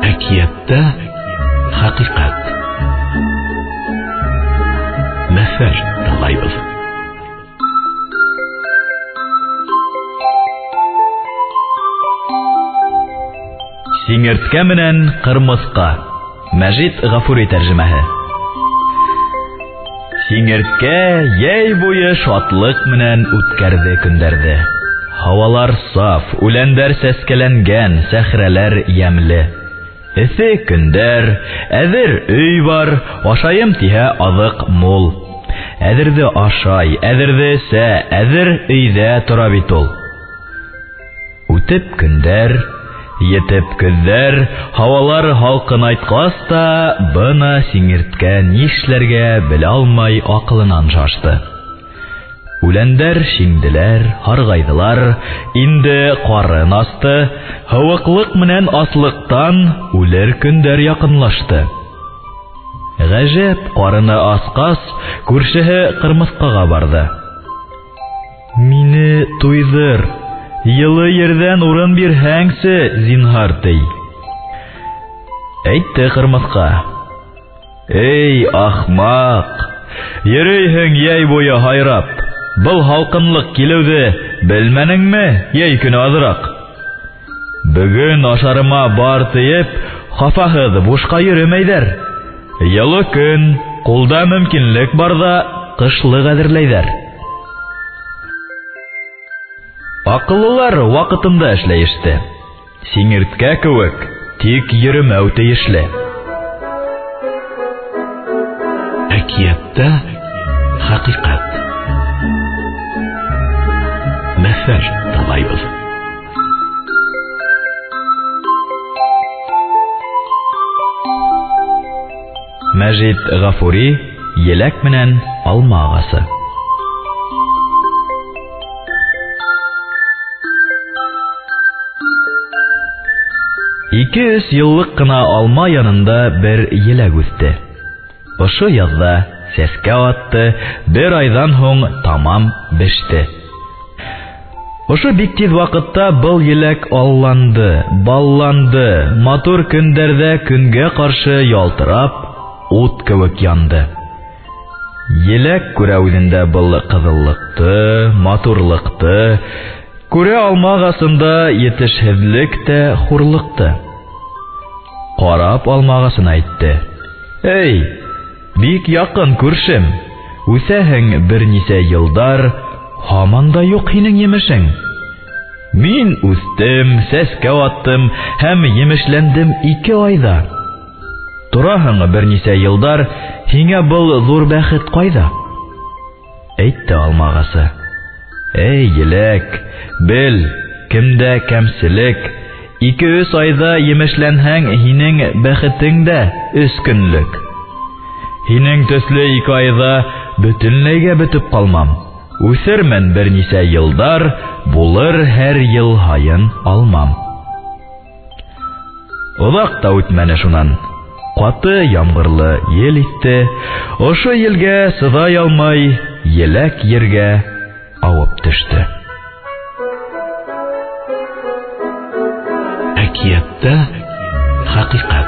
Әкияттә хакыйкать. Мәсәл тыңлайбыз. Сиңерткә менән кырмыска. Мәҗит Гафури тәрҗемәһе. Сиңерткә яй буе шатлык менән үткәрде көндәрде. Һавалар саф, үләндәр сәскәләнгән, сәхрәләр ямьле. Эҫе көндәр, әҙер өй бар, ашайым тиһә аҙык мул. Әҙерҙе ашай, әҙерҙе эсә, әҙер өйҙә тора бит ул. Үтеп көндәр, етеп көҙҙәр, һауалар һалҡынайткас та, бына сиңерткә нишләргә белә алмай аҡылынан шашты. Үләндәр шиңделәр, һарғайҙылар, инде ҡарын асты, һыуыҡлыҡ менән аслыҡтан үлер көндәр яҡынлашты. Ғәжәп, ҡарыны асҡас, күршеһе ҡырмыҫҡаға барҙы. Мине туйҙыр, йылы ерҙән урын бирһәңсе, зинһар тей. Әйтте ҡырмыҫҡа. Эй, ахмаҡ, йөрөйһөң йәй буйы һайрап. Был һалҡынлыҡ килеүҙе белмәнеңме, йәй көне аҙыраҡ? Бөгөн ашарыма бар тейеп, хафаһыҙ бушҡа йөрөмәйҙәр. Йылы көн, ҡулда мөмкинлек барҙа ҡышлыҡ әҙерләйҙәр. Аҡыллылар ваҡытында эшләйеште. Сиңерткә кеүек, тик йөрөмәү тейешле. Әкиәттә хакыйҡат. Мәсәл тыңлайбыз. Мәҗит Гафури, еләк менән алма ағасы. Ике-өс йыллык кына алма янында бер еләк үҫте. Ошо яҙҙа сәскә атты, бер айҙан һуң тамам беште. Ошо бик тиҙ ваҡытта был еләк алланды, балланды, матур көндәрҙә көнгә ҡаршы ялтырап, ут кеүек янды. Еләк күрә үҙендә был ҡыҙыллыҡты, матурлыҡты, күрә алмағасында етешһеҙлек тә, хурлыҡты. Ҡарап алмағасын әйтте. Эй, бик яҡын күршем, үҫәһең бер нисә йылдар, һаман да юҡ һинең емешең. Мин үҫтем, сәскә аттым һәм емешләндем 2 айҙа. Тораһың бер нисә йылдар, һиңә был ҙур бәхет ҡайҙа? Әйтте алмағасы. Эй, еләк, бел, кемдә кәмселек, 2-3 айҙа емешләнһәң, һинең бәхетең дә 3 көнлөк. Һинең төслө 2 айҙа бөтөнләйгә бөтөп ҡалмам. Үҫермен бер нисә йылдар, булыр һәр йыл һайын алмам. Оҙаҡ та үтмәне шунан. Ҡаты ямғырлы ел итте. Ошо елгә сыҙай алмай, еләк ергә ауып төштө. Әкиәттә хакыйҡат.